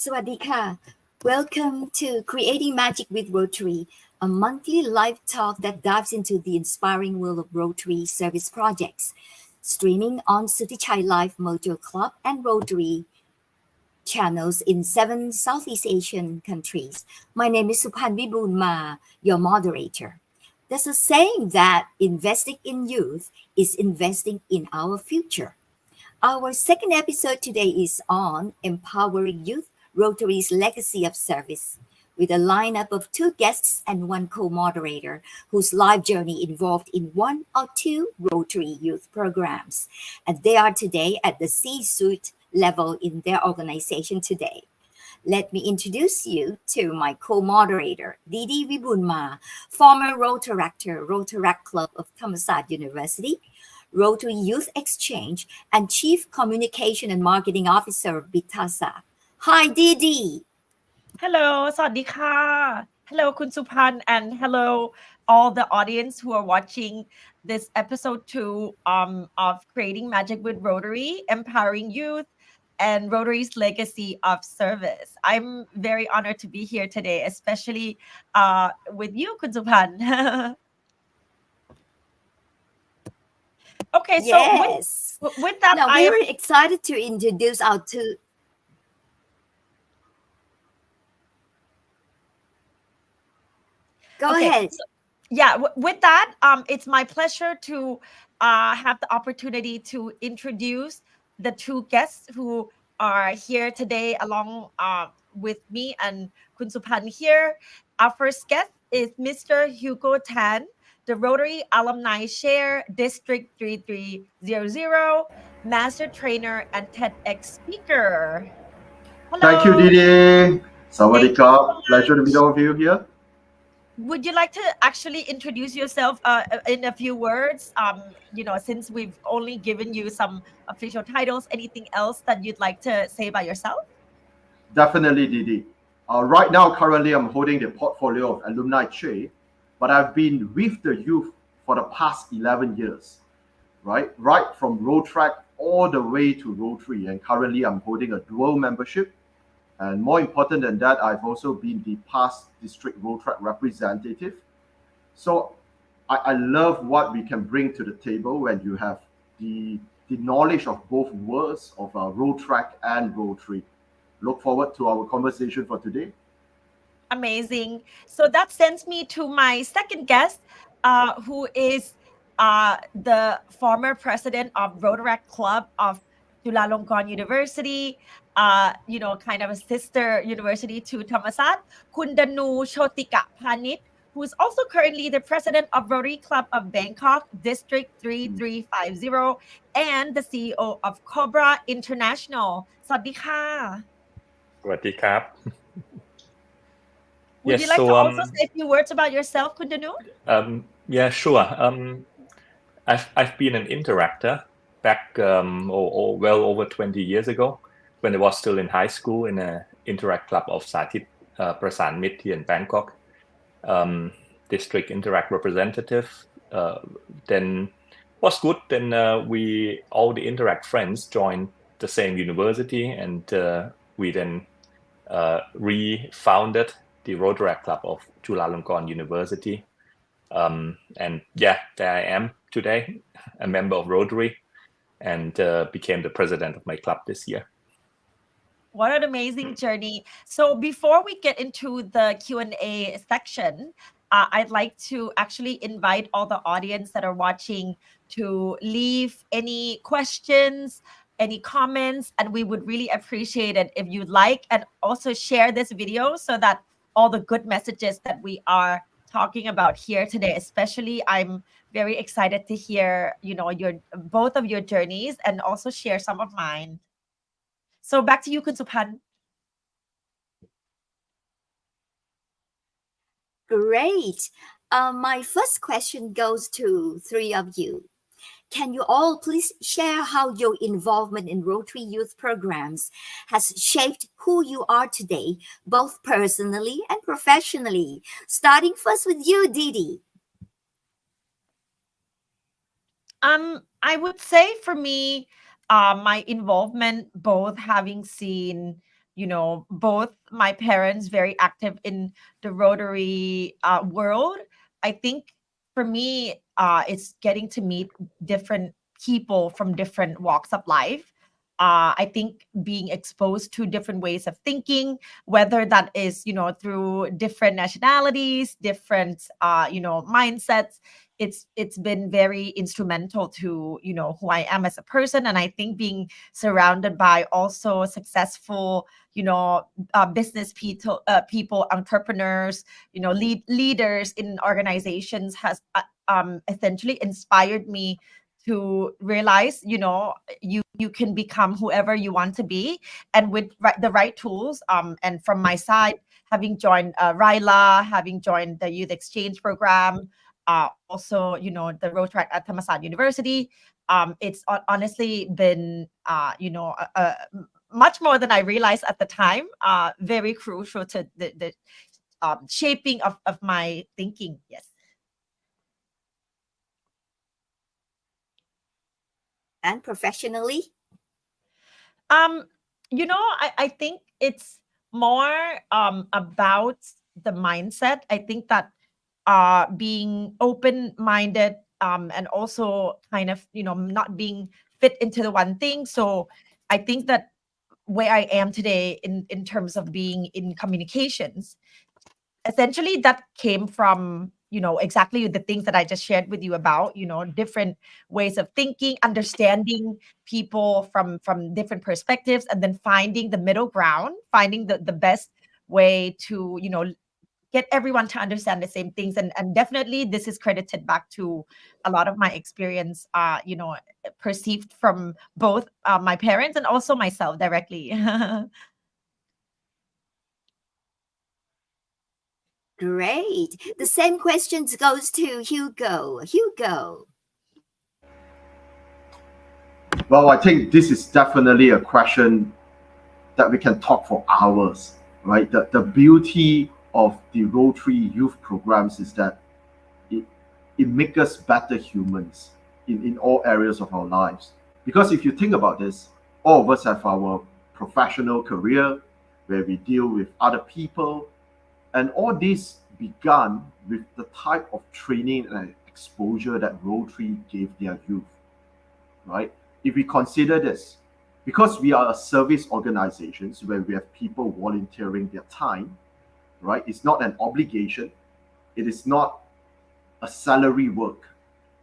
Sawadika. Welcome to Creating Magic with Rotary, a monthly live talk that dives into the inspiring world of Rotary service projects, streaming on Sutichai Live Mojo Club and Rotary channels in 7 Southeast Asian countries. My name is Supan Wiboonma, your moderator. There's a saying that investing in youth is investing in our future. Our second episode today is on Empowering Youth, Rotary's Legacy of Service, with a lineup of 2 guests and 1 co-moderator whose life journey involved in 1 or 2 Rotary youth programs. And they are today at the C-suite level in their organization today. Let me introduce you to my co-moderator, Didi Wiboonma, former Rotaractor, Rotaract Club of Thammasart University, Rotary Youth Exchange, and Chief Communication and Marketing Officer of Bitazza. Hi, Didi. Hello, สวัสดีค่ะ Hello, Kun Supan, and hello, all the audience who are watching this episode 2 of Creating Magic with Rotary, Empowering Youth, and Rotary's Legacy of Service. I'm very honored to be here today, especially with you, Kun Supan. Okay, so Yes. with that, Now, we were excited to introduce our 2. Go ahead. Yeah, with that, it's my pleasure to have the opportunity to introduce the 2 guests who are here today along with me and Kun Supan here. Our first guest is Mr. Hugo Tan, the Rotary Alumni Chair, District 3300, Master Trainer, and TEDx Speaker. Hello. Thank you, Didi. Sawadika. Pleasure to meet all of you here. Would you like to actually introduce yourself in a few words? Since we've only given you some official titles, anything else that you'd like to say about yourself? Definitely, Didi. Right now, currently, I'm holding the portfolio of Alumni Chair, but I've been with the youth for the past 11 years, right from Rotaractor all the way to Rotary, and currently I'm holding a dual membership. And more important than that, I've also been the past district Rotaract representative. So I love what we can bring to the table when you have the knowledge of both worlds of Rotaract and Rotary. Look forward to our conversation for today. Amazing. So that sends me to my second guest, who is the former president of Rotaract Club of Chulalongkorn University, kind of a sister university to Thammasart, Kun Danu Chotikapanich, who is also currently the president of Rotary Club of Bangkok, District 3350, and the CEO of Cobra International. สวัสดีค่ะ สวัสดีครับ Would you like to also say a few words about yourself, Kun Danu? Yeah, sure. I've been an interactor back well over 20 years ago when I was still in high school in a Interact Club of Saathit Prasan Mit here in Bangkok, district Interact representative. Then was good. Then we all the Interact friends joined the same university, and we then refounded the Rotaract Club of Chulalongkorn University. And yeah, there I am today, a member of Rotary, and became the president of my club this year. What an amazing journey. So before we get into the Q&A section, I'd like to actually invite all the audience that are watching to leave any questions, any comments, and we would really appreciate it if you'd like, and also share this video so that all the good messages that we are talking about here today, especially I'm very excited to hear, both of your journeys and also share some of mine. So back to you, Kun Supan. Great. My first question goes to 3 of you. Can you all please share how your involvement in Rotary youth programs has shaped who you are today, both personally and professionally? Starting first with you, Didi. I would say for me, my involvement, both having seen both my parents very active in the Rotary world. I think for me, it's getting to meet different people from different walks of life. I think being exposed to different ways of thinking, whether that is, through different nationalities, different, mindsets, it's been very instrumental to, who I am as a person. And I think being surrounded by also successful, business people, entrepreneurs, leaders in organizations has essentially inspired me to realize, you can become whoever you want to be, and with the right tools. And from my side, having joined RILA, having joined the youth exchange program, also, the Rotaract at Thammasart University, it's honestly been, much more than I realized at the time, very crucial to the shaping of my thinking. Yes. And professionally? I think it's more about the mindset. I think that being open-minded, and also kind of, not being fit into the one thing. So I think that where I am today in terms of being in communications, essentially that came from, exactly the things that I just shared with you about, different ways of thinking, understanding people from different perspectives, and then finding the middle ground, finding the best way to, get everyone to understand the same things. And definitely this is credited back to a lot of my experience, perceived from both my parents and also myself directly. Great. The same questions goes to Hugo. Hugo. Well, I think this is definitely a question that we can talk for hours, right? The beauty of the Rotary youth programs is that it makes us better humans in all areas of our lives. Because if you think about this, all of us have our professional career where we deal with other people, and all this began with the type of training and exposure that Rotary gave their youth, right? If we consider this, because we are a service organization where we have people volunteering their time, right? It's not an obligation. It is not a salary work.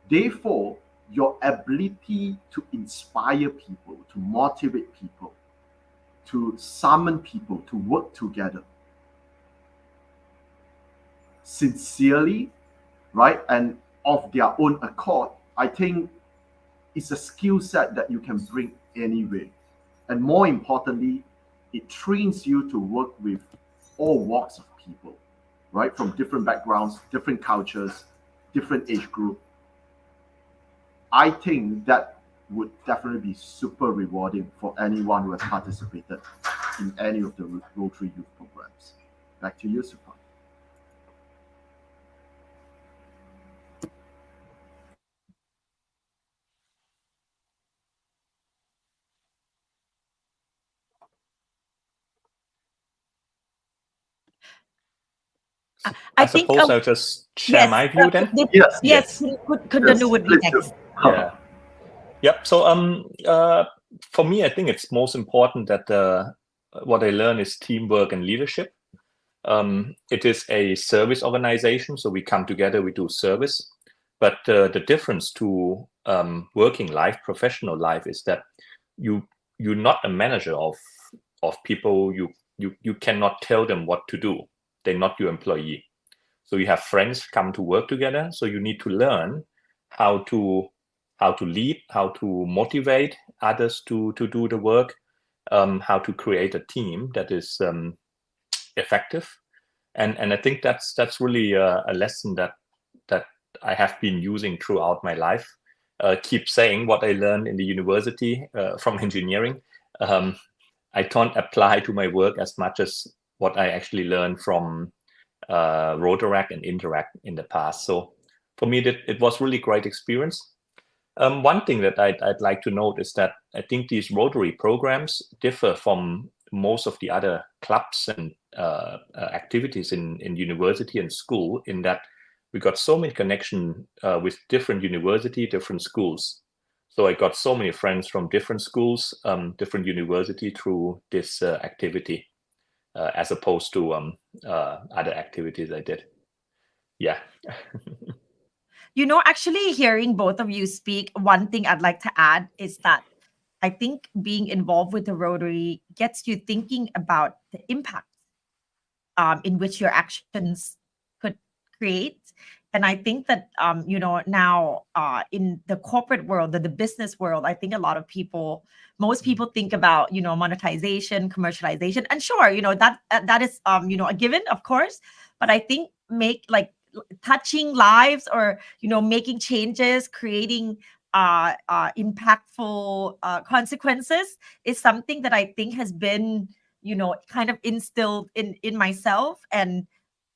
Therefore, your ability to inspire people, to motivate people, to summon people to work together sincerely, right, and of their own accord, I think it's a skill set that you can bring anywhere. And more importantly, it trains you to work with all walks of people, right, from different backgrounds, different cultures, different age group. I think that would definitely be super rewarding for anyone who has participated in any of the Rotary youth programs. Back to you, Supan. I think suppose I'll just share my view then. Yes. Yes, Danu would be please do. next. Yeah. Yep. So for me, I think it's most important that what I learn is teamwork and leadership. It is a service organization, so we come together, we do service. But the difference to working life, professional life, is that you're not a manager of people. You cannot tell them what to do. They're not your employee. So you have friends come to work together. So you need to learn how to lead, how to motivate others to do the work, how to create a team that is effective. And I think that's really a lesson that I have been using throughout my life. Keep saying what I learned in the university from engineering. I don't apply to my work as much as what I actually learned from Rotaract and Interact in the past. So for me, it was really great experience. One thing that I'd like to note is that I think these Rotary programs differ from most of the other clubs and activities in university and school, in that we got so many connection with different university, different schools. So I got so many friends from different schools, different university through this activity, as opposed to other activities I did. Yeah. Actually hearing both of you speak, one thing I'd like to add is that I think being involved with the Rotary gets you thinking about the impact in which your actions could create. And I think that, now in the corporate world, the business world, I think a lot of people, most people think about, monetization, commercialization. And sure, that is, a given, of course. But I think touching lives, or, making changes, creating impactful consequences is something that I think has been, kind of instilled in myself. And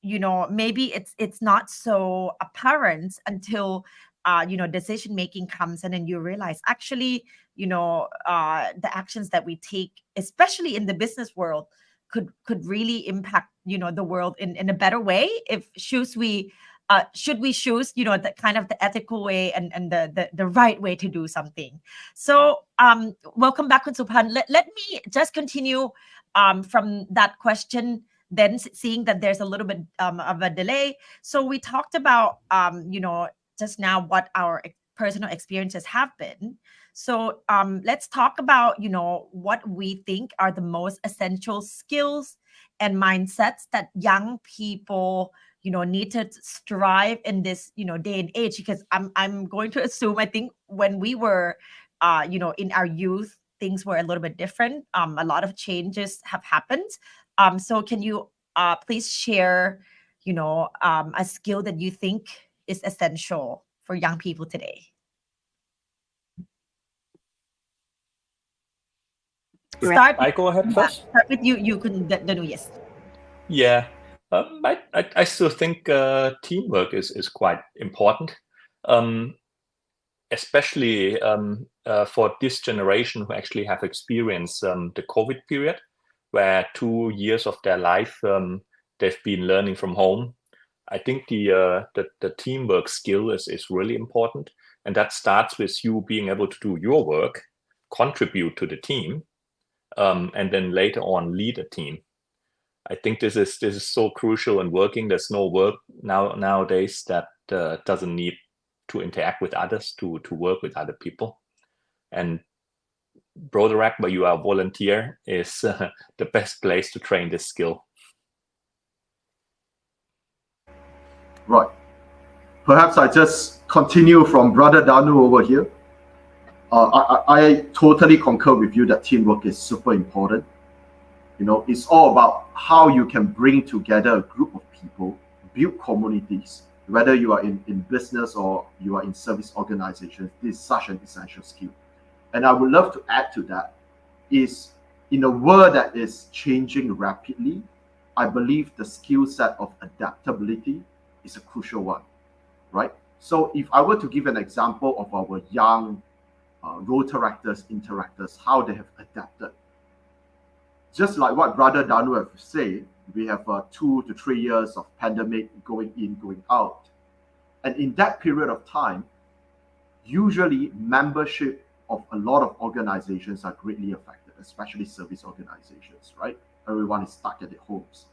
maybe it's not so apparent until decision making comes, and then you realize actually the actions that we take, especially in the business world, could really impact the world in a better way if should we choose the kind of the ethical way and the right way to do something. So welcome back, Supan. Let me just continue from that question, then seeing that there's a little bit of a delay. So we talked about just now what our personal experiences have been. So let's talk about what we think are the most essential skills and mindsets that young people need to strive in this day and age. Because I'm going to assume, I think when we were in our youth, things were a little bit different. A lot of changes have happened. So can you please share a skill that you think is essential for young people today? I go ahead first. Start with you. You can, Danu. Yes. Yeah, I still think teamwork is quite important, especially for this generation who actually have experienced the COVID period, where 2 years of their life they've been learning from home. I think the teamwork skill is really important, and that starts with you being able to do your work, contribute to the team, and then later on lead a team. I think this is so crucial in working. There's no work nowadays that doesn't need to interact with others, to work with other people. And Rotaract, where you are a volunteer, is the best place to train this skill. Right. Perhaps I just continue from Brother Danu over here. I totally concur with you that teamwork is super important. It's all about how you can bring together a group of people, build communities, whether you are in business or you are in service organizations. This is such an essential skill. And I would love to add to that is, in a world that is changing rapidly, I believe the skill set of adaptability is a crucial one, right? So if I were to give an example of our young Rotaractors, interactors, how they have adapted, just like what Brother Danu have said, we have 2 to 3 years of pandemic going in, going out. And in that period of time, usually membership of a lot of organizations are greatly affected, especially service organizations, right? Everyone is stuck at their homes.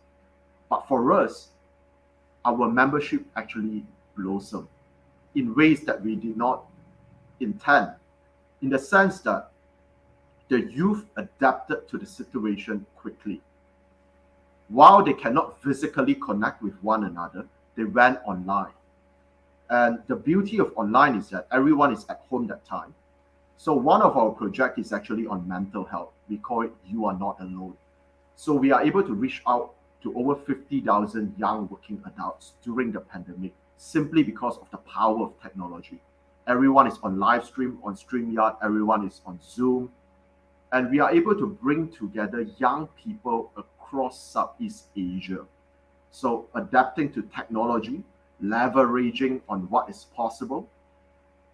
But for us, our membership actually blossomed in ways that we did not intend, in the sense that the youth adapted to the situation quickly. While they cannot physically connect with one another, they went online. And the beauty of online is that everyone is at home that time. So one of our projects is actually on mental health. We call it You Are Not Alone. So we are able to reach out to over 50,000 young working adults during the pandemic, simply because of the power of technology. Everyone is on live stream, on StreamYard, everyone is on Zoom. And we are able to bring together young people across Southeast Asia. So adapting to technology, leveraging on what is possible,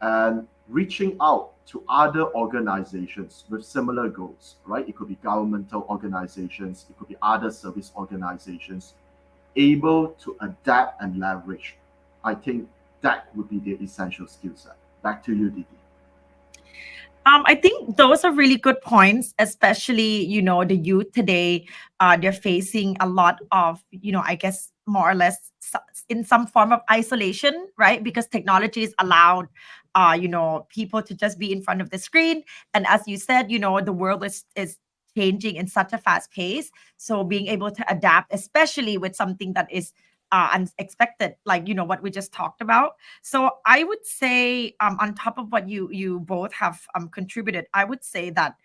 and reaching out to other organizations with similar goals, right? It could be governmental organizations, it could be other service organizations, able to adapt and leverage. I think that would be the essential skill set. Back to you, Didi. I think those are really good points, especially, the youth today, they're facing a lot of, I guess, more or less in some form of isolation, right? Because technology is allowed, people to just be in front of the screen. And as you said, the world is changing in such a fast pace. So being able to adapt, especially with something that is unexpected, like, what we just talked about. So I would say, on top of what you both have contributed, I would say that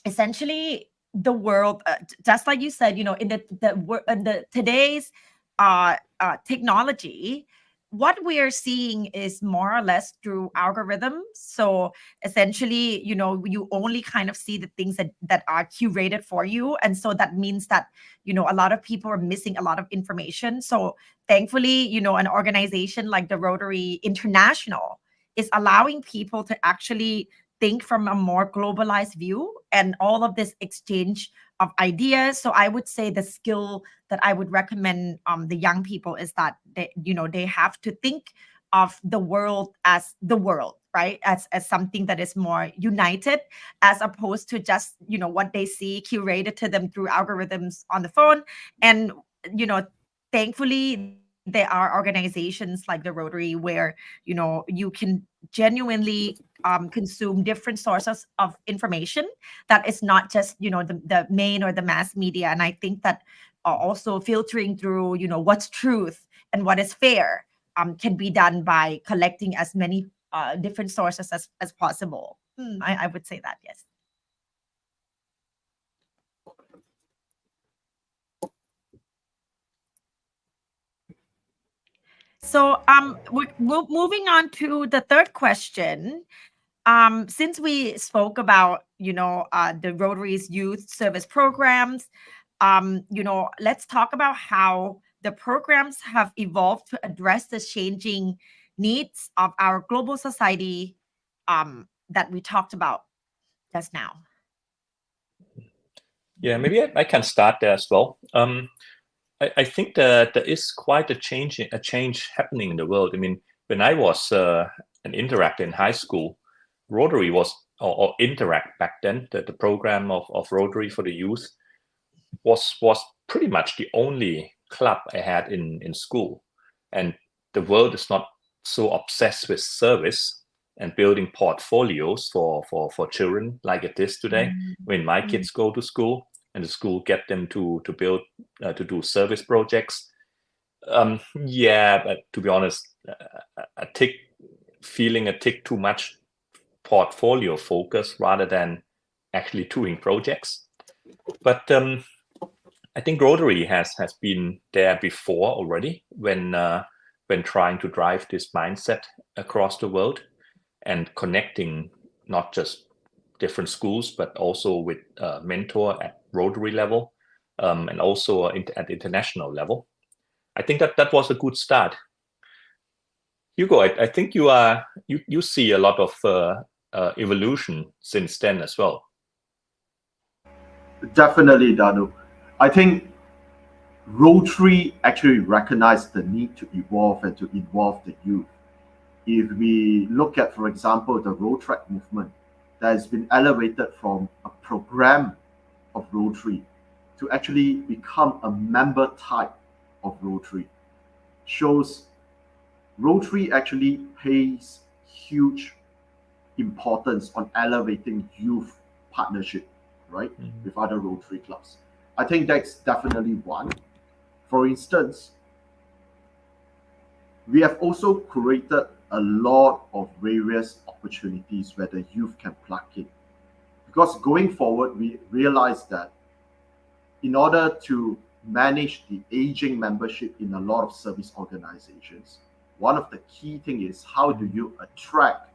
essentially the world, just like you said, in the today's technology, what we are seeing is more or less through algorithms. So essentially, you only kind of see the things that are curated for you. And so that means that, a lot of people are missing a lot of information. So thankfully, an organization like the Rotary International is allowing people to actually think from a more globalized view and all of this exchange of ideas. So I would say the skill that I would recommend the young people is that they have to think of the world as the world, right? As something that is more united, as opposed to just, what they see curated to them through algorithms on the phone. And, thankfully, there are organizations like the Rotary where, you can genuinely consume different sources of information that is not just, the main or the mass media. And I think that also filtering through, what's truth and what is fair can be done by collecting as many different sources as possible. I would say that, yes. So we're moving on to the third question. Since we spoke about, the Rotary's youth service programs, let's talk about how the programs have evolved to address the changing needs of our global society that we talked about just now. Yeah, maybe I can start there as well. I think that there is quite a change happening in the world. I mean, when I was an interactor in high school, Rotary was, or Interact back then, the program of Rotary for the youth was pretty much the only club I had in school. And the world is not so obsessed with service and building portfolios for children like it is today. When my kids go to school and the school get them to build to do service projects, yeah, but to be honest, feeling a tick too much portfolio focus rather than actually doing projects. But I think Rotary has been there before already when trying to drive this mindset across the world and connecting not just different schools, but also with mentor at Rotary level and also at international level. I think that was a good start. Hugo, I think you see a lot of evolution since then as well. Definitely, Danu. I think Rotary actually recognized the need to evolve and to involve the youth. If we look at, for example, the Rotaract movement that has been elevated from a program of Rotary to actually become a member type of Rotary, shows Rotary actually pays huge importance on elevating youth partnership, right, with other Rotary clubs. I think that's definitely one. For instance, we have also created a lot of various opportunities where the youth can plug in. Because going forward, we realize that in order to manage the aging membership in a lot of service organizations, one of the key things is how do you attract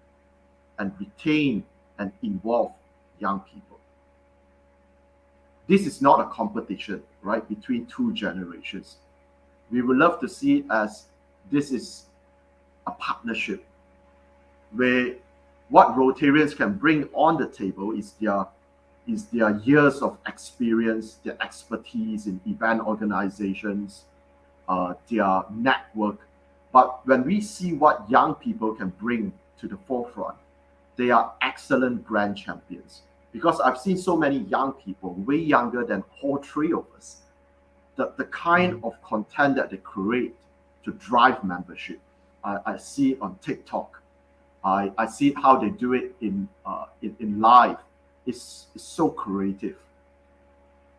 and retain and involve young people. This is not a competition, right, between two generations. We would love to see it as this is a partnership where what Rotarians can bring on the table is their years of experience, their expertise in event organizations, their network. But when we see what young people can bring to the forefront, they are excellent brand champions. Because I've seen so many young people, way younger than all three of us, the kind of content that they create to drive membership. I see it on TikTok. I see how they do it in live. It's so creative.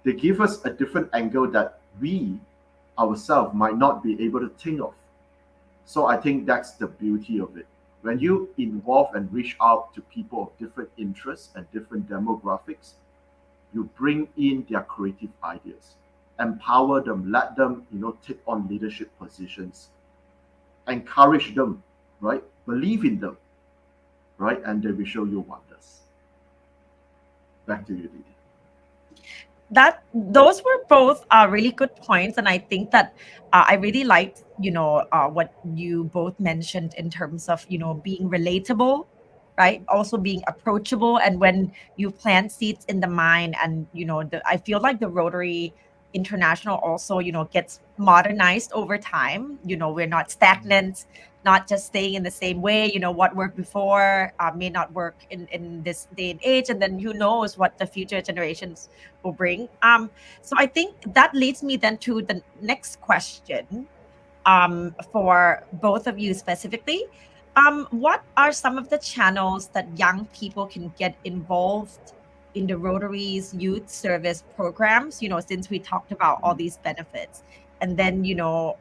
They give us a different angle that we ourselves might not be able to think of. So I think that's the beauty of it. When you involve and reach out to people of different interests and different demographics, you bring in their creative ideas, empower them, let them, take on leadership positions, encourage them, right? Believe in them, right? And they will show you wonders. Back to you, Didi. Those were both really good points, and I think that I really liked what you both mentioned in terms of being relatable, right? Also being approachable, and when you plant seeds in the mind, and I feel like the Rotary International also gets modernized over time. We're not stagnant, not just staying in the same way. What worked before may not work in this day and age, and then who knows what the future generations will bring. So I think that leads me then to the next question, for both of you specifically. What are some of the channels that young people can get involved in the Rotary's youth service programs, since we talked about all these benefits? And then,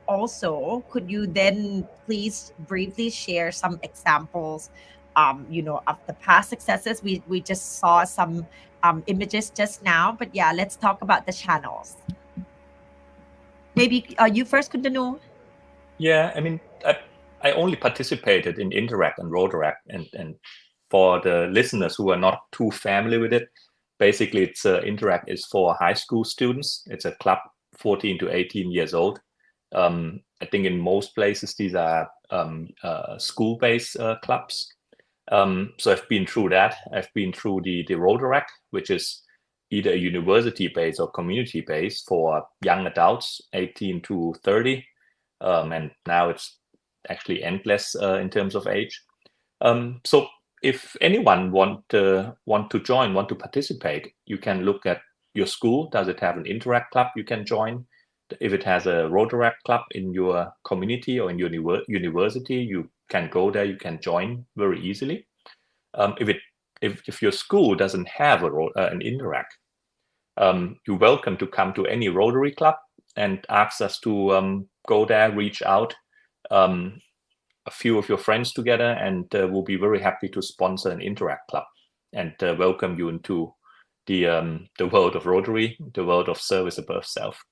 also, could you then please briefly share some examples, of the past successes? We just saw some images just now, but yeah, let's talk about the channels. Maybe you first, Danu. Yeah, I mean, I only participated in Interact and Rotaract, and for the listeners who are not too familiar with it, basically it's Interact is for high school students. It's a club 14 to 18 years old. I think in most places these are school-based clubs. So I've been through that. I've been through the Rotaract, which is either university-based or community-based for young adults, 18 to 30. And now it's actually endless in terms of age. So if anyone want to join, want to participate, you can look at your school. Does it have an Interact club you can join? If it has a Rotaract club in your community or in your university, you can go there. You can join very easily. If your school doesn't have an Interact, you're welcome to come to any Rotary club and ask us to go there, reach out a few of your friends together, and we'll be very happy to sponsor an Interact club and welcome you into the world of Rotary, the world of service above self.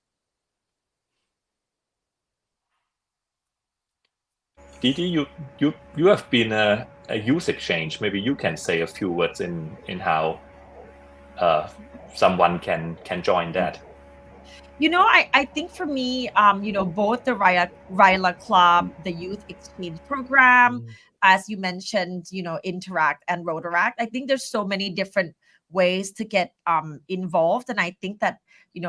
Didi, you have been a youth exchange. Maybe you can say a few words in how someone can join that. I think for me, both the Ryla Club, the Youth Exchange Program, as you mentioned, Interact and Rotaract. I think there's so many different ways to get involved, and I think that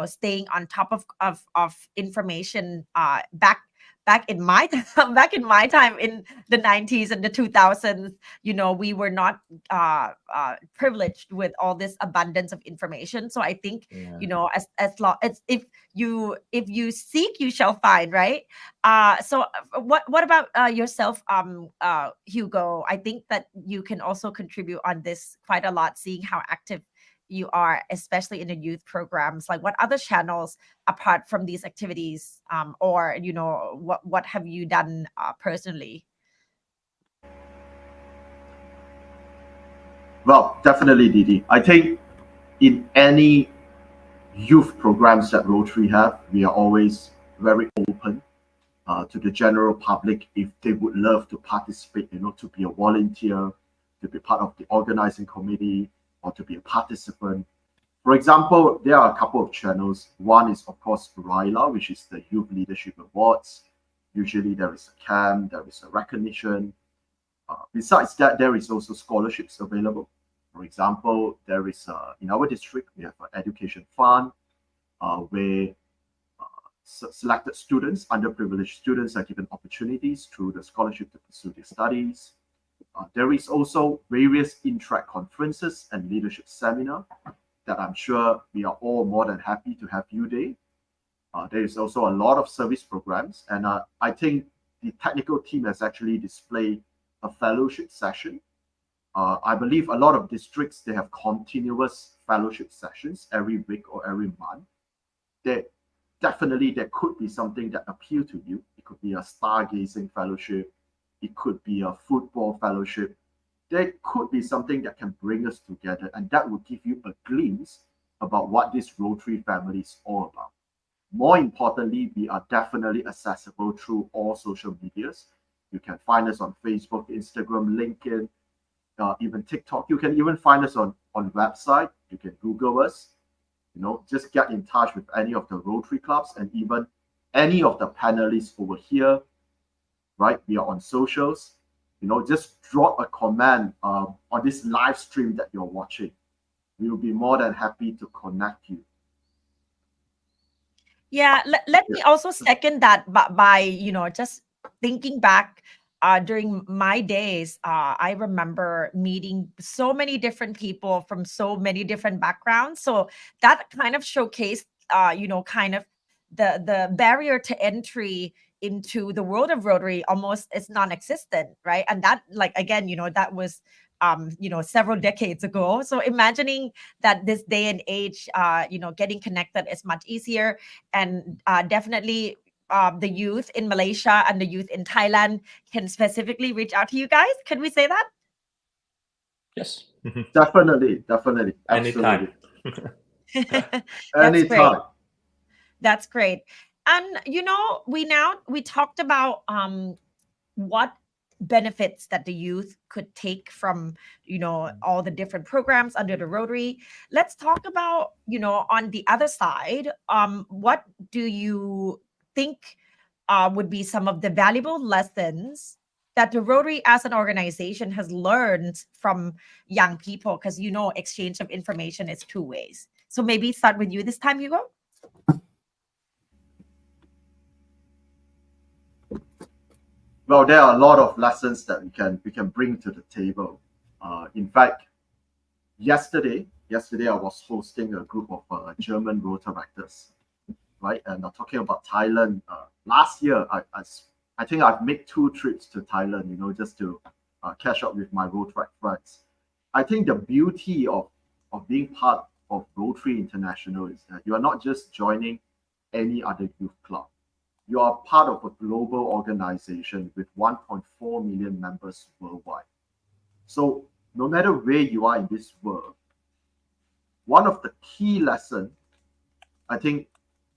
staying on top of information back in my time in the 90s and the 2000s, we were not privileged with all this abundance of information. So I think as long as if you seek, you shall find, right? So what about yourself, Hugo? I think that you can also contribute on this quite a lot, seeing how active you are, especially in the youth programs. Like, what other channels apart from these activities, or what have you done personally? Well, definitely, Didi. I think in any youth programs that Rotary have, we are always very open to the general public if they would love to participate, to be a volunteer, to be part of the organizing committee, or to be a participant. For example, there are a couple of channels. One is, of course, RILA, which is the Youth Leadership Awards. Usually there is a camp, there is a recognition. Besides that, there is also scholarships available. For example, there is in our district we have an education fund where selected students, underprivileged students, are given opportunities through the scholarship to pursue their studies. There is also various Interact conferences and leadership seminar that I'm sure we are all more than happy to have you there. There is also a lot of service programs, and I think the technical team has actually displayed a fellowship session. I believe a lot of districts, they have continuous fellowship sessions every week or every month. Definitely there could be something that appeal to you. It could be a stargazing fellowship. It could be a football fellowship. There could be something that can bring us together, and that will give you a glimpse about what this Rotary family is all about. More importantly, we are definitely accessible through all social medias. You can find us on Facebook, Instagram, LinkedIn, even TikTok. You can even find us on website. You can Google us. Just get in touch with any of the Rotary clubs and even any of the panelists over here, right? We are on socials. Just drop a comment on this live stream that you're watching. We will be more than happy to connect you. Yeah, let me also second that by just thinking back during my days. I remember meeting so many different people from so many different backgrounds. So that kind of showcased, kind of the barrier to entry into the world of Rotary almost is non-existent, right? And that, like, again, that was several decades ago. So imagining that this day and age, getting connected is much easier, and definitely the youth in Malaysia and the youth in Thailand can specifically reach out to you guys. Can we say that? Yes. Definitely, absolutely. Anytime. That's Anytime. great. That's great. And we talked about what benefits that the youth could take from all the different programs under the Rotary. Let's talk about on the other side, what do you think would be some of the valuable lessons that the Rotary as an organization has learned from young people? Because exchange of information is two ways. So maybe start with you this time, Hugo. Well, there are a lot of lessons that we can bring to the table. In fact, yesterday I was hosting a group of German Rotaractors, right? And talking about Thailand. Last year, I think I've made 2 trips to Thailand, just to catch up with my Rotaract friends. I think the beauty of being part of Rotary International is that you are not just joining any other youth club. You are part of a global organization with 1.4 million members worldwide. So no matter where you are in this world, one of the key lessons I think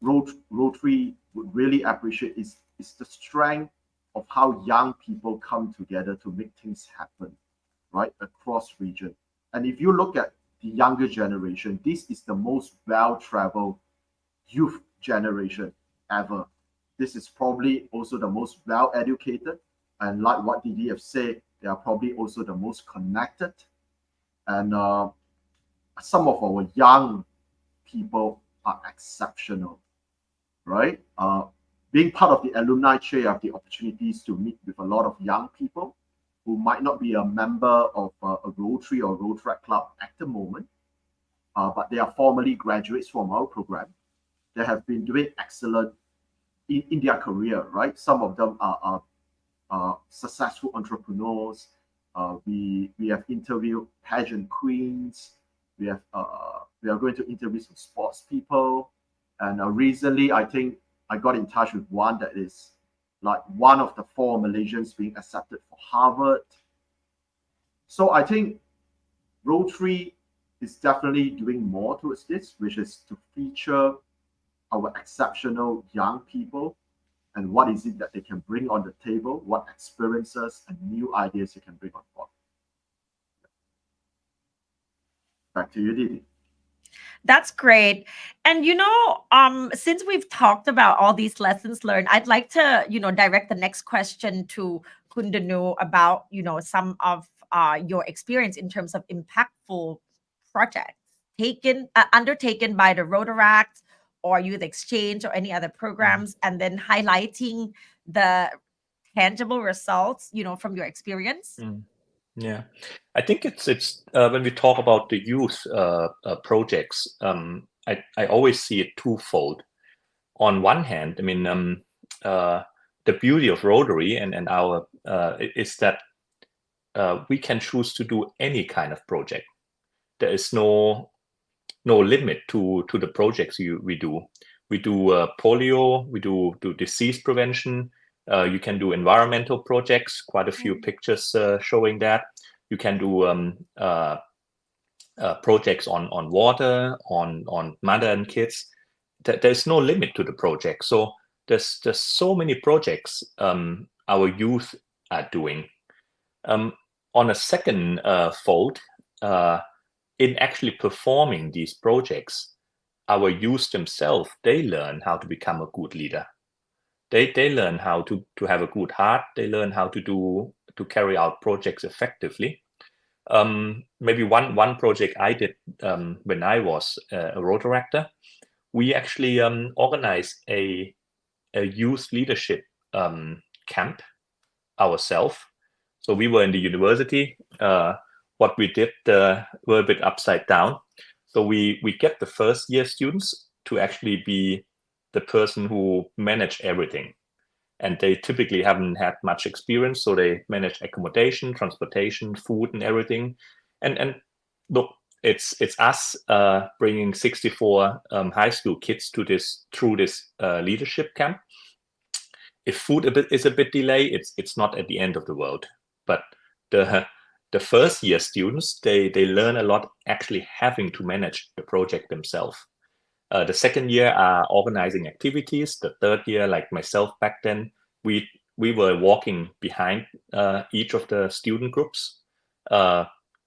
Rotary would really appreciate is the strength of how young people come together to make things happen, right, across region. And if you look at the younger generation, this is the most well-traveled youth generation ever. This is probably also the most well-educated, and like what Didi have said, they are probably also the most connected. And some of our young people are exceptional, right? Being part of the alumni chair, you have the opportunities to meet with a lot of young people who might not be a member of a Rotary or Rotaract club at the moment, but they are formerly graduates from our program. They have been doing excellent in their career, right? Some of them are successful entrepreneurs. We have interviewed pageant queens. We are going to interview some sports people. And recently, I think I got in touch with one that is like one of the 4 Malaysians being accepted for Harvard. So I think Rotary is definitely doing more towards this, which is to feature our exceptional young people and what is it that they can bring on the table, what experiences and new ideas they can bring on board. Back to you, Didi. That's great. And since we've talked about all these lessons learned, I'd like to direct the next question to Kun Danu about, some of your experience in terms of impactful projects undertaken by the Rotaract or Youth Exchange or any other programs, and then highlighting the tangible results, from your experience? Yeah, I think it's when we talk about the youth projects, I always see it twofold. On one hand, I mean, the beauty of Rotary and our is that we can choose to do any kind of project. There is no limit to the projects we do. We do polio, we do disease prevention. You can do environmental projects, quite a few pictures showing that. You can do projects on water, on mother and kids. There's no limit to the project. So there's so many projects our youth are doing. On a second fold, in actually performing these projects, our youth themselves, they learn how to become a good leader. They learn how to have a good heart. They learn how to carry out projects effectively. Maybe one project I did when I was a Rotaractor, we actually organized a youth leadership camp ourselves. So we were in the university. What we did were a bit upside down. So we get the first year students to actually be the person who managed everything. And they typically haven't had much experience. So they manage accommodation, transportation, food, and everything. And look, it's us bringing 64 high school kids through this leadership camp. If food is a bit delayed, it's not at the end of the world. But the first year students, they learn a lot actually having to manage the project themselves. The second year are organizing activities. The third year, like myself back then, we were walking behind each of the student groups,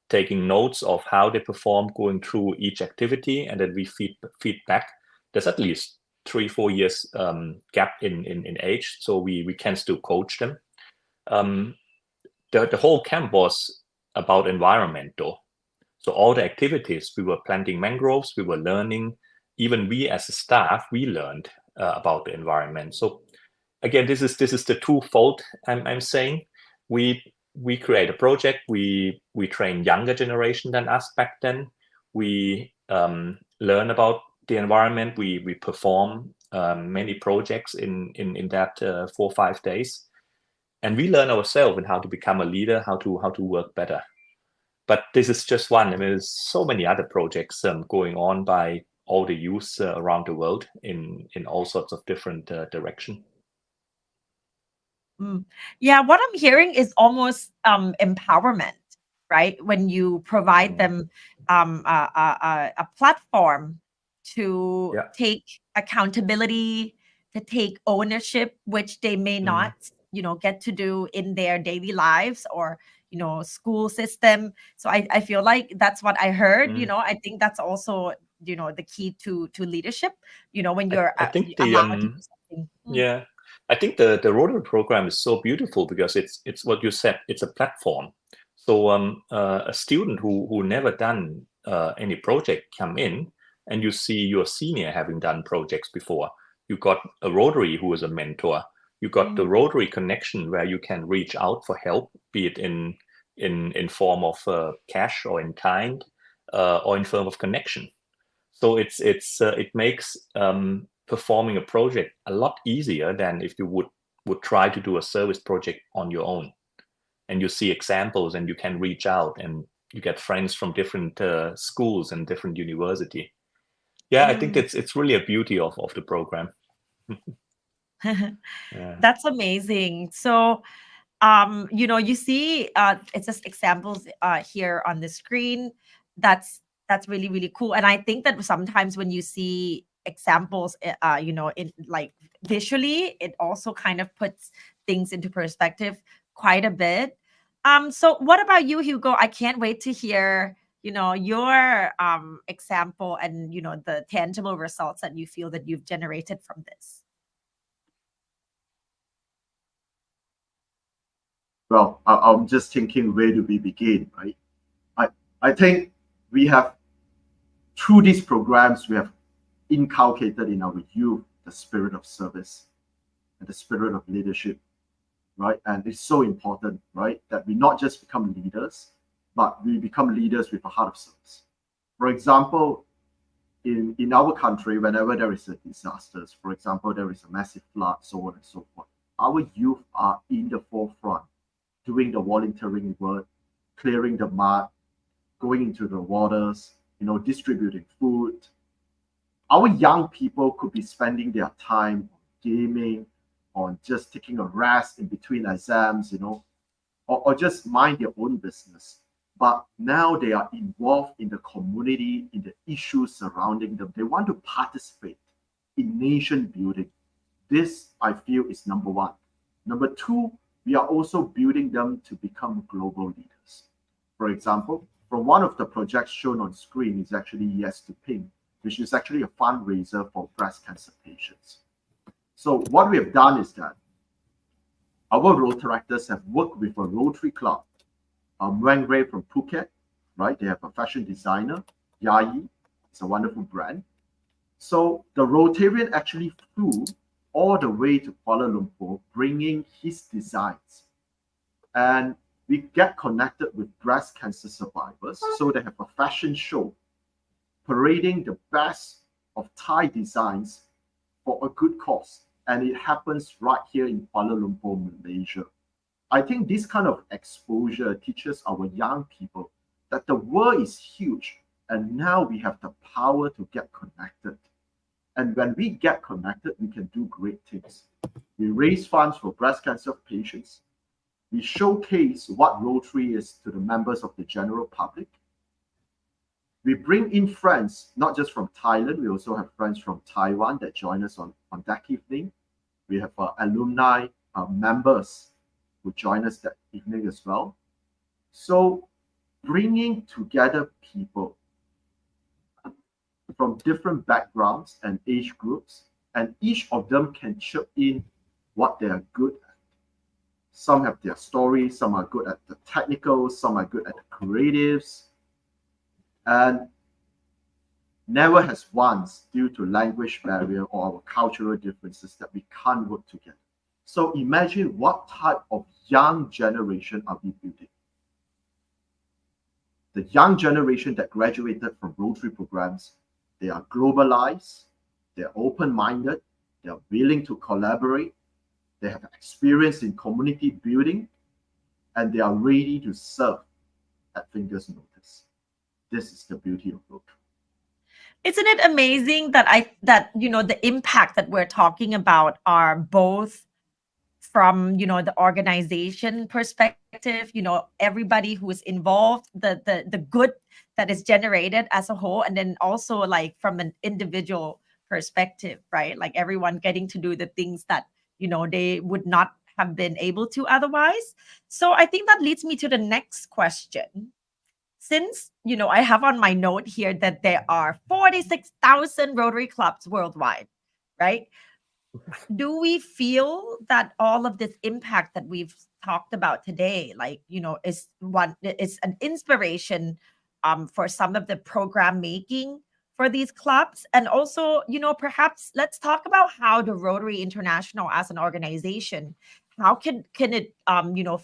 taking notes of how they perform, going through each activity, and then we feed back. There's at least 3-4 years gap in age, so we can still coach them. The whole camp was about environment, though. So all the activities, we were planting mangroves, we were learning. Even we as a staff, we learned about the environment. So again, this is the twofold. I'm saying we create a project. We train younger generation than us back then. We learn about the environment. We perform many projects in that 4 or 5 days, and we learn ourselves and how to become a leader, how to work better. But this is just one. I mean, there's so many other projects going on by all the youth around the world in all sorts of different direction. Yeah, what I'm hearing is almost empowerment, right? When you provide them a platform to take accountability, to take ownership, which they may not, get to do in their daily lives or school system. So I feel like that's what I heard. I think that's also the key to leadership. When you're I think allowed to do something. Yeah, I think the Rotary program is so beautiful because it's what you said. It's a platform. So a student who never done any project come in, and you see your senior having done projects before. You got a Rotary who is a mentor. You got the Rotary connection where you can reach out for help, be it in form of cash or in kind, or in form of connection. So it makes performing a project a lot easier than if you would try to do a service project on your own. And you see examples, and you can reach out, and you get friends from different schools and different university. Yeah, I think it's really a beauty of the program. Yeah. That's amazing. So, you see, it's just examples here on the screen. That's really, really cool. And I think that sometimes when you see examples, in like visually, it also kind of puts things into perspective quite a bit. So what about you, Hugo? I can't wait to hear, your example and, the tangible results that you feel that you've generated from this. Well, I'm just thinking, where do we begin, right? I think we have, through these programs, we have inculcated in our youth the spirit of service and the spirit of leadership, right? And it's so important, right, that we not just become leaders, but we become leaders with a heart of service. For example, in our country, whenever there is a disaster, for example, there is a massive flood, so on and so forth, our youth are in the forefront, doing the volunteering work, clearing the mud, going into the waters, distributing food. Our young people could be spending their time gaming, on just taking a rest in between exams, or just mind their own business. But now they are involved in the community, in the issues surrounding them. They want to participate in nation building. This, I feel, is number one. Number two, we are also building them to become global leaders. For example, from one of the projects shown on screen is actually Yes to Pink, which is actually a fundraiser for breast cancer patients. So what we have done is that our Rotaractors have worked with a Rotary club, Muang Ray from Phuket, right? They have a fashion designer, Yayi. It's a wonderful brand. So the Rotarian actually flew all the way to Kuala Lumpur, bringing his designs. And we get connected with breast cancer survivors. So they have a fashion show parading the best of Thai designs for a good cause. And it happens right here in Kuala Lumpur, Malaysia. I think this kind of exposure teaches our young people that the world is huge, and now we have the power to get connected. And when we get connected, we can do great things. We raise funds for breast cancer patients. We showcase what Rotary is to the members of the general public. We bring in friends, not just from Thailand. We also have friends from Taiwan that join us on that evening. We have alumni members who join us that evening as well. So bringing together people from different backgrounds and age groups, and each of them can chip in what they are good at. Some have their stories, some are good at the technical, some are good at the creatives, and never has once, due to language barrier or our cultural differences, that we can't work together. So imagine what type of young generation are we building. The young generation that graduated from Rotary programs, they are globalized, they're open-minded, they're willing to collaborate, they have experience in community building, and they are ready to serve at fingers' notice. This is the beauty of Rotary. Isn't it amazing that the impact that we're talking about are both from the organization perspective, everybody who is involved, the good that is generated as a whole, and then also like from an individual perspective, right? Like everyone getting to do the things that they would not have been able to otherwise. So I think that leads me to the next question. Since I have on my note here that there are 46,000 Rotary clubs worldwide, right? Do we feel that all of this impact that we've talked about today, like is an inspiration for some of the program making for these clubs? And also perhaps let's talk about how the Rotary International as an organization, how can it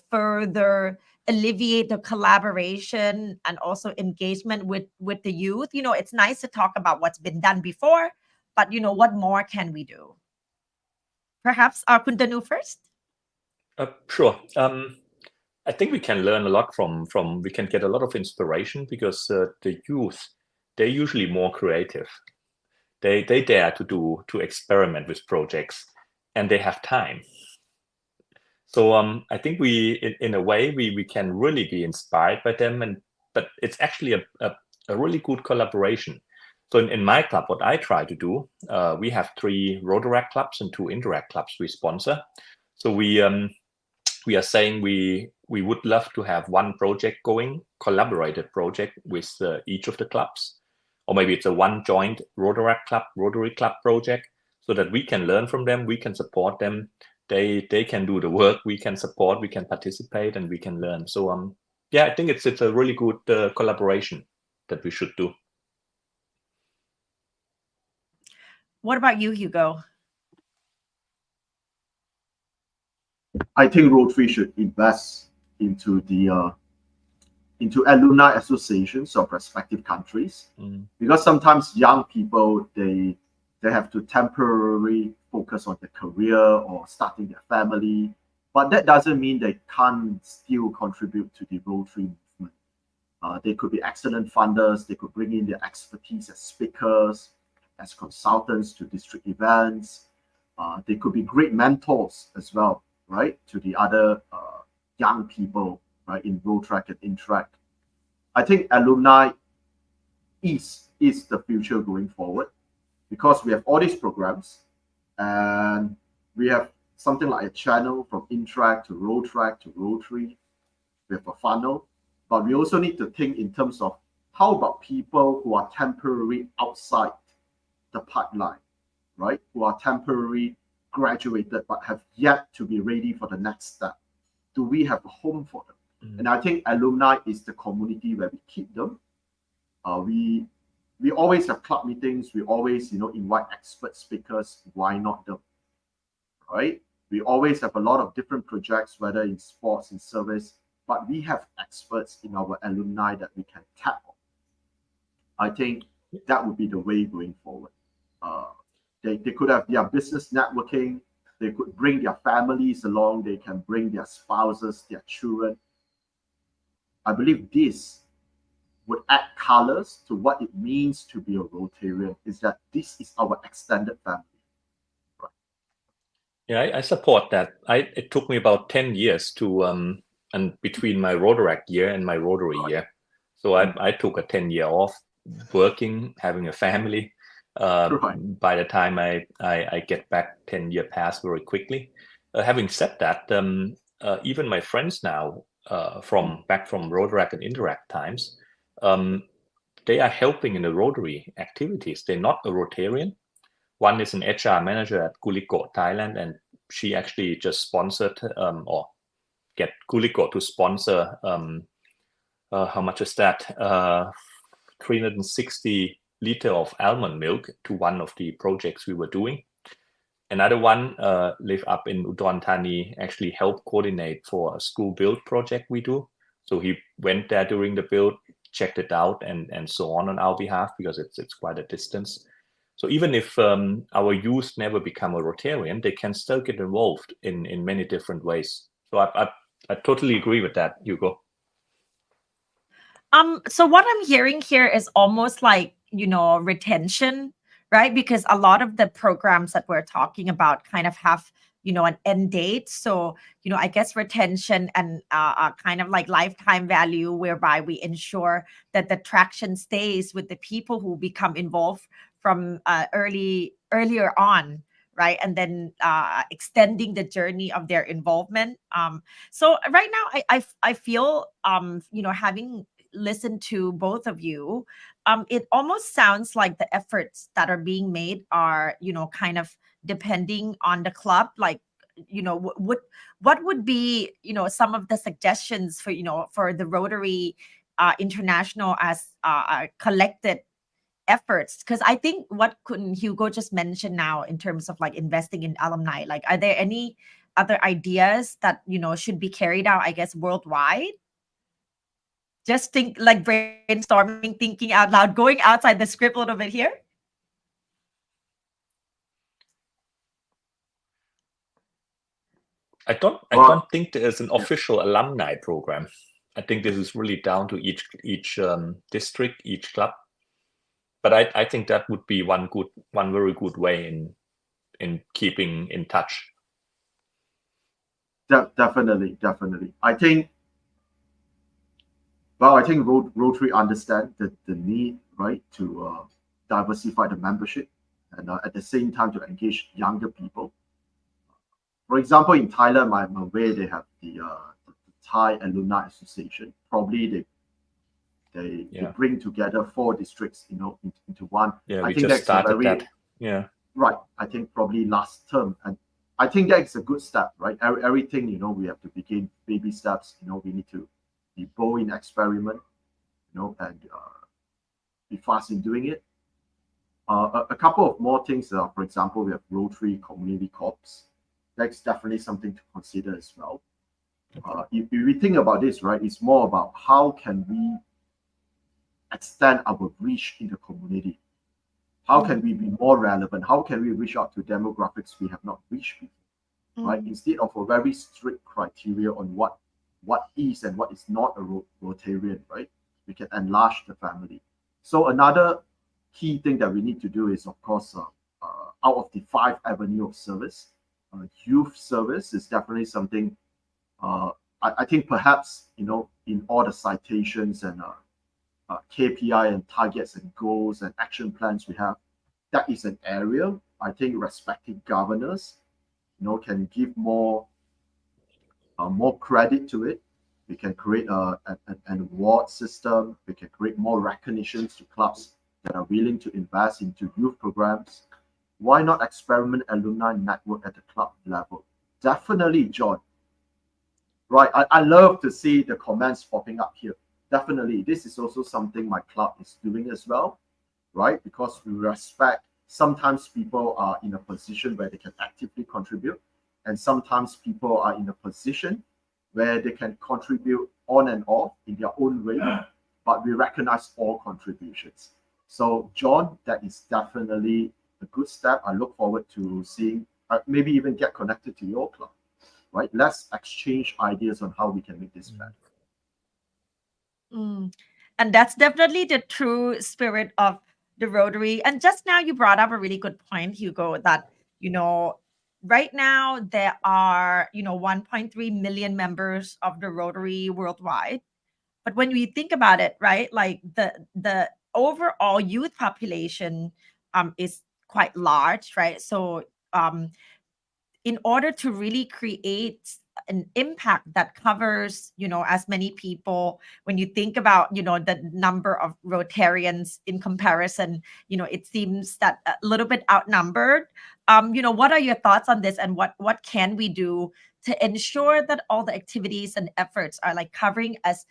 further alleviate the collaboration and also engagement with the youth? It's nice to talk about what's been done before, but what more can we do? Perhaps Kun Danu first. Sure. I think we can learn a lot from we can get a lot of inspiration, because the youth, they're usually more creative. They dare to experiment with projects, and they have time. So I think we, in a way, we can really be inspired by them, but it's actually a really good collaboration. So in my club, what I try to do, we have 3 Rotaract clubs and 2 Interact clubs we sponsor. So we are saying we would love to have one project going, collaborated project with each of the clubs, or maybe it's a one joint Rotaract club, Rotary club project, so that we can learn from them, we can support them. they can do the work, we can support, we can participate, and we can learn. So yeah, I think it's a really good collaboration that we should do. What about you, Hugo? I think Rotary should invest into the into alumni associations of respective countries, because sometimes young people they have to temporarily focus on their career or starting their family, but that doesn't mean they can't still contribute to the Rotary movement. They could be excellent funders. They could bring in their expertise as speakers, as consultants to district events. They could be great mentors as well, right, to the other young people, right, in Rotaract and Interact. I think alumni is the future going forward, because we have all these programs and we have something like a channel from Interact to Rotaract to Rotary. We have a funnel, but we also need to think in terms of how about people who are temporarily outside the pipeline, right? Who are temporarily graduated but have yet to be ready for the next step. Do we have a home for them? And I think alumni is the community where we keep them. We always have club meetings. We always, invite expert speakers. Why not them, right? We always have a lot of different projects, whether in sports, in service, but we have experts in our alumni that we can tap on. I think that would be the way going forward. They could have their business networking. They could bring their families along. They can bring their spouses, their children. I believe this would add colors to what it means to be a Rotarian, is that this is our extended family. Right. Yeah, I support that. It took me about 10 years to and between my Rotaract year and my Rotary year. So I took a 10-year off working, having a family. By the time I get back, 10-year passed very quickly. Having said that, even my friends now back from Rotaract and Interact times, they are helping in the Rotary activities. They're not a Rotarian. One is an HR manager at Chulalongkorn, Thailand, and she actually just sponsored or get Chulalongkorn to sponsor. How much is that? 360 liter of almond milk to one of the projects we were doing. Another one live up in Udon Thani, actually helped coordinate for a school build project we do. So he went there during the build, checked it out, and so on our behalf, because it's quite a distance. So even if our youth never become a Rotarian, they can still get involved in many different ways. So I totally agree with that, Hugo. So what I'm hearing here is almost like, retention, right? Because a lot of the programs that we're talking about kind of have, an end date. So, I guess retention and kind of like lifetime value, whereby we ensure that the traction stays with the people who become involved from earlier on, right? And then extending the journey of their involvement. So right now, I feel, having listened to both of you, it almost sounds like the efforts that are being made are, kind of depending on the club. Like, what would be, some of the suggestions for, for the Rotary International as collected efforts? Because I think what Hugo just mentioned now in terms of like investing in alumni, like, are there any other ideas that, should be carried out, I guess, worldwide? Just think, like, brainstorming, thinking out loud, going outside the script a little bit here. I don't think there is an official alumni program. I think this is really down to each district, each club. But I think that would be one very good way in keeping in touch. Definitely. I think Rotary understand the need, right, to diversify the membership and at the same time to engage younger people. For example, in Thailand, I'm aware they have the Thai Alumni Association. Probably they bring together 4 districts, into one. Yeah, I we think just that's started that. Yeah. Right. I think probably last term, and I think that is a good step, right? Everything, you know, we have to begin baby steps. You know, we need to be bold in experiment, you know, and be fast in doing it. A couple of more things. For example, we have Rotary Community Corps. That's definitely something to consider as well. If we think about this, right, it's more about how can we extend our reach in the community. How can we be more relevant? How can we reach out to demographics we have not reached before, right? Instead of a very strict criteria on what is and what is not a Rotarian, right? We can enlarge the family. So another key thing that we need to do is, of course, out of the 5 avenues of service, youth service is definitely something. I think perhaps, you know, in all the citations and KPI and targets and goals and action plans we have, that is an area I think respective governors, you know, can give more credit to it. We can create an award system. We can create more recognitions to clubs that are willing to invest into youth programs. Why not experiment alumni network at the club level? Definitely, John. Right, I love to see the comments popping up here. Definitely, this is also something my club is doing as well, right? Because we respect, sometimes people are in a position where they can actively contribute, and sometimes people are in a position where they can contribute on and off in their own way, but we recognize all contributions. So, John, that is definitely a good step. I look forward to seeing, maybe even get connected to your club, right? Let's exchange ideas on how we can make this better. And that's definitely the true spirit of the Rotary. And just now you brought up a really good point, Hugo, that, you know, right now there are, you know, 1.3 million members of the Rotary worldwide. But when we think about it, right, like the overall youth population is quite large, right? So in order to really create an impact that covers, you know, as many people, when you think about, you know, the number of Rotarians in comparison, you know, it seems that a little bit outnumbered. You know, what are your thoughts on this, and what can we do to ensure that all the activities and efforts are like covering as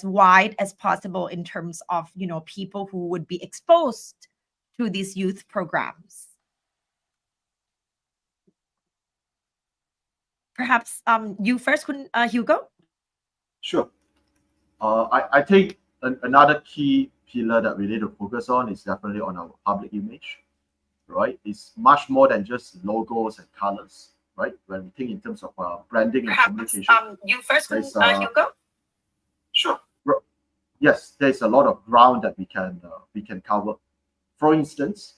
wide as possible in terms of, you know, people who would be exposed to these youth programs? Perhaps you first, Hugo? Sure. I think another key pillar that we need to focus on is definitely on our public image, right? It's much more than just logos and colors, right? When we think in terms of branding and communication. You first, Hugo? Sure. Yes, there's a lot of ground that we can cover. For instance,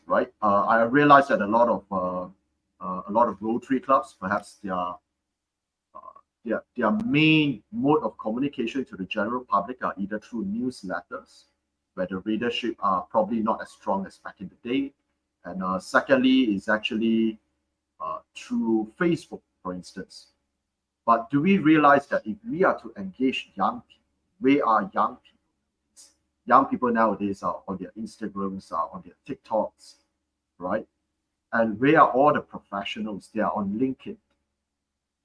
right? I realize that a lot of Rotary clubs, perhaps their main mode of communication to the general public are either through newsletters, where the readership are probably not as strong as back in the day, and secondly is actually through Facebook, for instance. But do we realize that if we are to engage young people, we are young people. Young people nowadays are on their Instagrams, are on their TikToks, right? And where are all the professionals? They are on LinkedIn.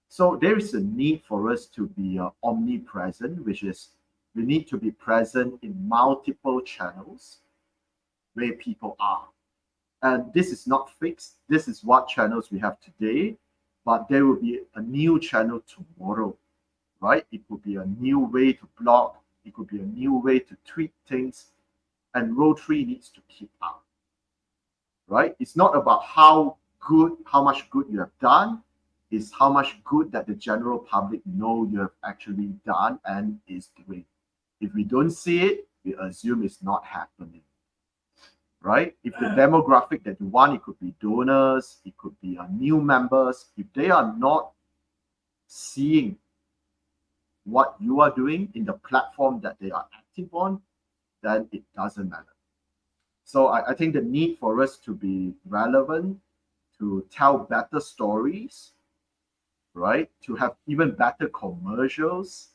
So there is a need for us to be omnipresent, which is we need to be present in multiple channels where people are. And this is not fixed. This is what channels we have today, but there will be a new channel tomorrow, right? It could be a new way to blog. It could be a new way to tweet things. And Rotary needs to keep up, right? It's not about how much good you have done. It's how much good that the general public know you have actually done and is doing. If we don't see it, we assume it's not happening, right? If the demographic that you want, it could be donors, it could be new members. If they are not seeing what you are doing in the platform that they are active on, then it doesn't matter. So I think the need for us to be relevant, to tell better stories, right? To have even better commercials,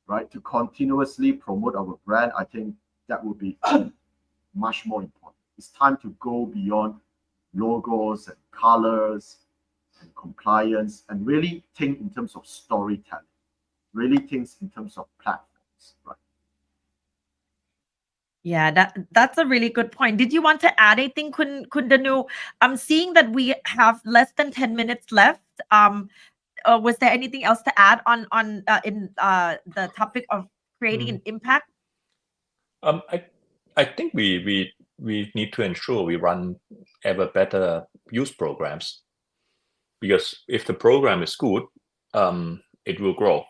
right? To continuously promote our brand, I think that would be much more important. it's time to go beyond logos and colors and compliance and really think in terms of storytelling, really think in terms of platforms, right? Yeah, that's a really good point. Did you want to add anything, Kun Danu? I'm seeing that we have less than 10 minutes left. Was there anything else to add on in the topic of creating an impact? I think we need to ensure we run ever better youth programs, because if the program is good, it will grow,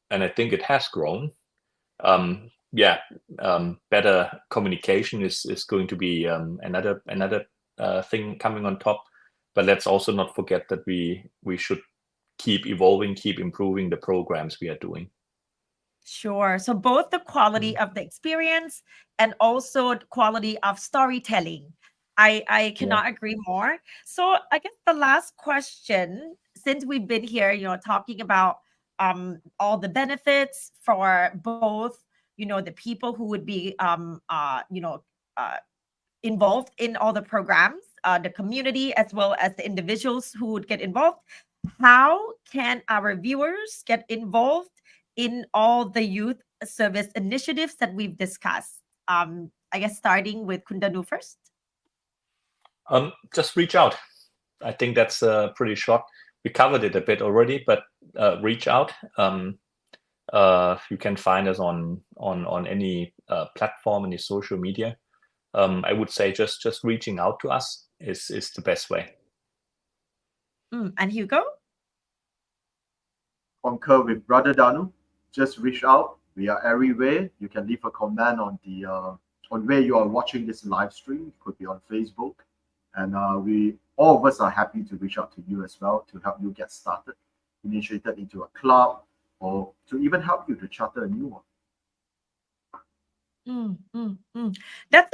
and I think it has grown. Better communication is going to be another thing coming on top. But let's also not forget that we should keep evolving, keep improving the programs we are doing. Sure. So both the quality of the experience and also the quality of storytelling. I cannot agree more. So I guess the last question, since we've been here, talking about all the benefits for both, the people who would be involved in all the programs, the community, as well as the individuals who would get involved. How can our viewers get involved in all the youth service initiatives that we've discussed? I guess starting with Kun Danu first. Just reach out. I think that's pretty short. We covered it a bit already, but reach out. You can find us on any platform, any social media. I would say just reaching out to us is the best way. And Hugo? Concur with Brother Danu. Just reach out. We are everywhere. You can leave a comment on the on where you are watching this live stream. It could be on Facebook, and we all of us are happy to reach out to you as well to help you get started, initiated into a club, or to even help you to charter a new one. That's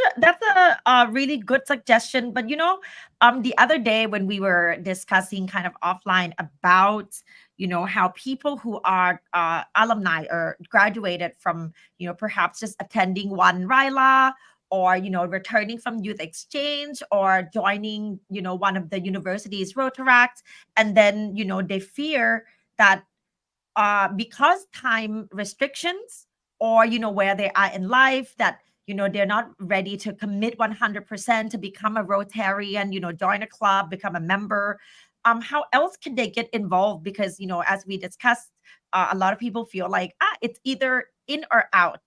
a really good suggestion. But the other day when we were discussing kind of offline about how people who are alumni or graduated from perhaps just attending one RILA, or returning from youth exchange, or joining one of the university's Rotaract, and then they fear that because time restrictions, or where they are in life, that they're not ready to commit 100% to become a Rotarian, join a club, become a member. How else can they get involved? Because as we discussed, a lot of people feel like it's either in or out.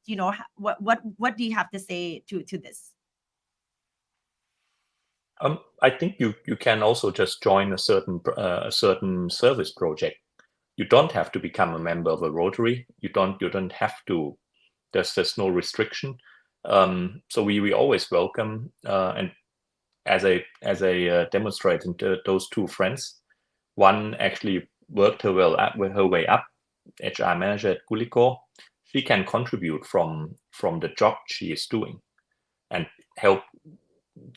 What do you have to say to this? I think you can also just join a certain service project. You don't have to become a member of a Rotary. You don't have to. There's no restriction. So we always welcome. And as I demonstrated those two friends, one actually worked her way up, HR manager at Gulico. She can contribute from the job she is doing and help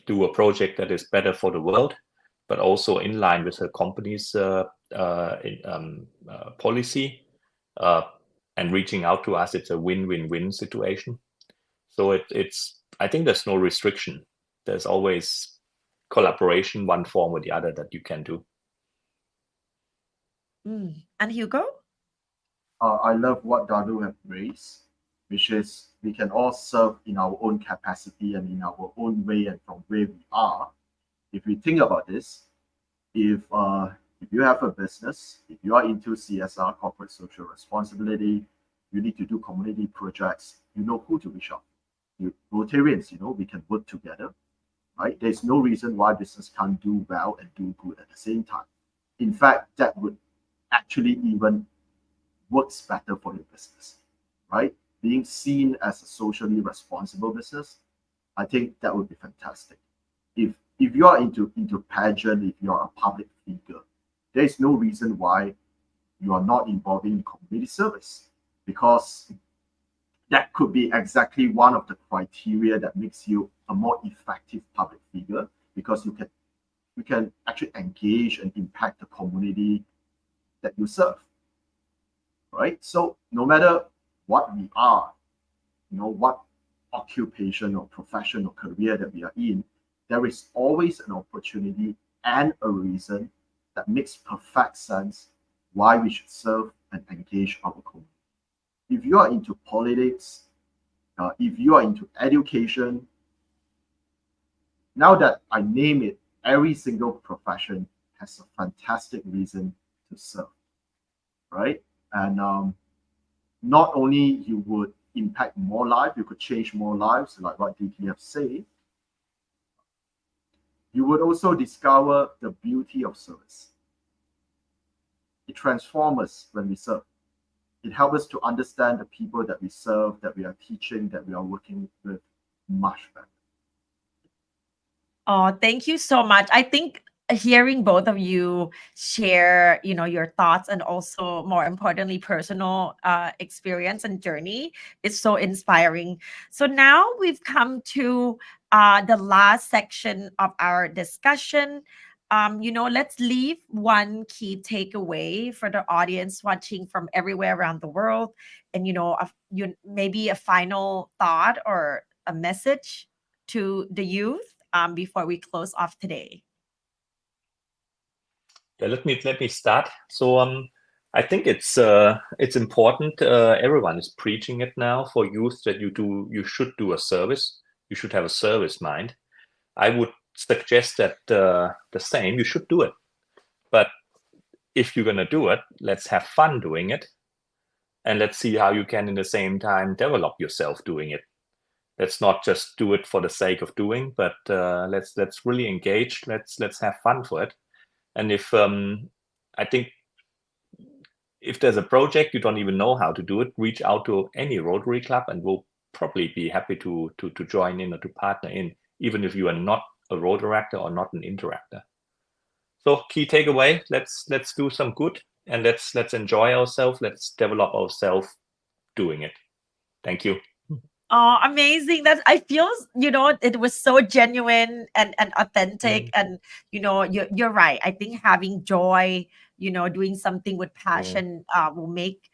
do a project that is better for the world, but also in line with her company's policy. And reaching out to us, it's a win-win-win situation. So I think there's no restriction. There's always collaboration, one form or the other, that you can do. And Hugo? I love what Danu have raised, which is we can all serve in our own capacity and in our own way and from where we are. If we think about this, if you have a business, if you are into CSR, corporate social responsibility, you need to do community projects, you know who to reach out. You Rotarians, we can work together, right? There's no reason why business can't do well and do good at the same time. In fact, that would actually even works better for your business, right? Being seen as a socially responsible business, I think that would be fantastic. If you are into pageant, if you are a public figure, there is no reason why you are not involved in community service, because that could be exactly one of the criteria that makes you a more effective public figure, because you can actually engage and impact the community that you serve, right? So no matter what we are, what occupation or profession or career that we are in, there is always an opportunity and a reason that makes perfect sense why we should serve and engage our community. If you are into politics, if you are into education, now that I name it, every single profession has a fantastic reason to serve, right? And not only you would impact more lives, you could change more lives, like what Didi have said, you would also discover the beauty of service. It transforms us when we serve. It helps us to understand the people that we serve, that we are teaching, that we are working with much better. Oh, thank you so much. I think hearing both of you share, your thoughts and also more importantly, personal experience and journey is so inspiring. So now we've come to the last section of our discussion. Let's leave one key takeaway for the audience watching from everywhere around the world, and maybe a final thought or a message to the youth before we close off today. Yeah, let me start. So I think it's important. Everyone is preaching it now for youth that you should do a service. You should have a service mind. I would suggest that the same. You should do it, but if you're gonna do it, let's have fun doing it, and let's see how you can in the same time develop yourself doing it. Let's not just do it for the sake of doing, but let's really engage. Let's have fun for it. And if I think if there's a project you don't even know how to do it, reach out to any Rotary club, and we'll probably be happy to join in or to partner in, even if you are not a Rotaractor or not an interactor. So key takeaway: let's do some good, and let's enjoy ourselves. Let's develop ourselves doing it. Thank you. Oh, amazing. I feel, it was so genuine and authentic. And, you're right. I think having joy, doing something with passion will make,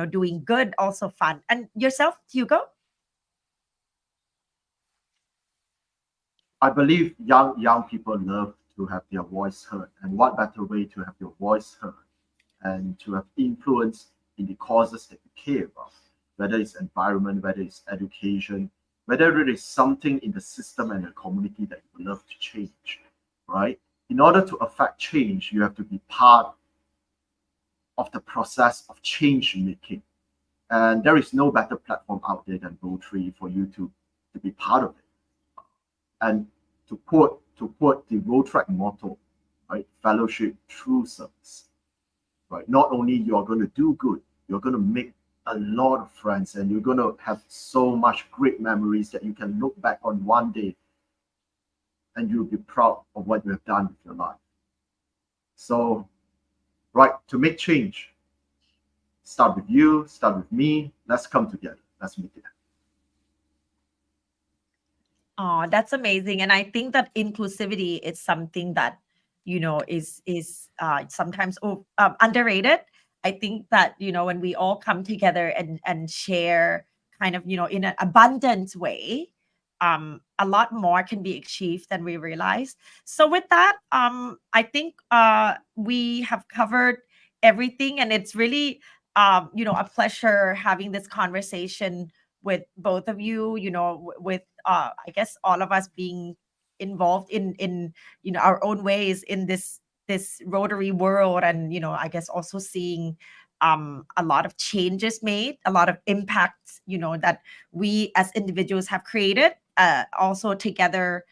doing good also fun. And yourself, Hugo? I believe young people love to have their voice heard. And what better way to have your voice heard and to have influence in the causes that you care about, whether it's environment, whether it's education, whether it is something in the system and the community that you love to change, right? In order to affect change, you have to be part of the process of change making. And there is no better platform out there than Rotary for you to be part of it. And to quote the Rotaractor motto, right? Fellowship through service, right? Not only you're going to do good, you're going to make a lot of friends, and you're going to have so much great memories that you can look back on one day and you'll be proud of what you have done with your life. So, right, to make change, start with you, start with me. Let's come together. Let's make it happen. Oh, that's amazing. And I think that inclusivity is something that, is sometimes underrated. I think that, when we all come together and share kind of, in an abundant way, a lot more can be achieved than we realize. So with that, I think we have covered everything, and it's really, a pleasure having this conversation with both of you, with I guess all of us being involved in our own ways in this Rotary world, and I guess also seeing a lot of changes made, a lot of impacts that we as individuals have created, also together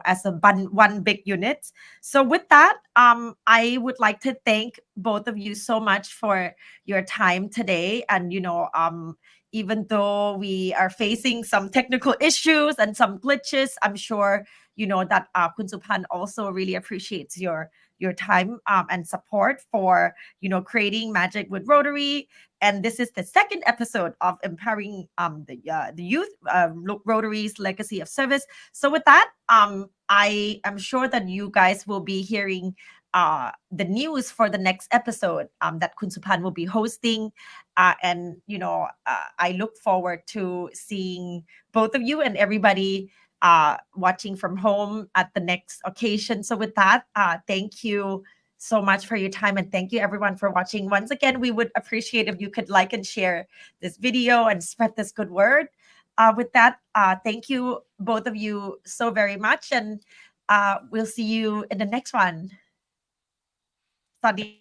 as a one big unit. So with that, I would like to thank both of you so much for your time today. And even though we are facing some technical issues and some glitches, I'm sure that Kun Supan also really appreciates your time and support for creating magic with Rotary. And this is the second episode of empowering the youth, Rotary's legacy of service. So with that, I am sure that you guys will be hearing the news for the next episode that Kun Supan will be hosting. And, I look forward to seeing both of you and everybody watching from home at the next occasion. So with that, thank you so much for your time. And thank you everyone for watching. Once again, we would appreciate if you could like and share this video and spread this good word. With that, thank you both of you so very much. And we'll see you in the next one. สวัสดี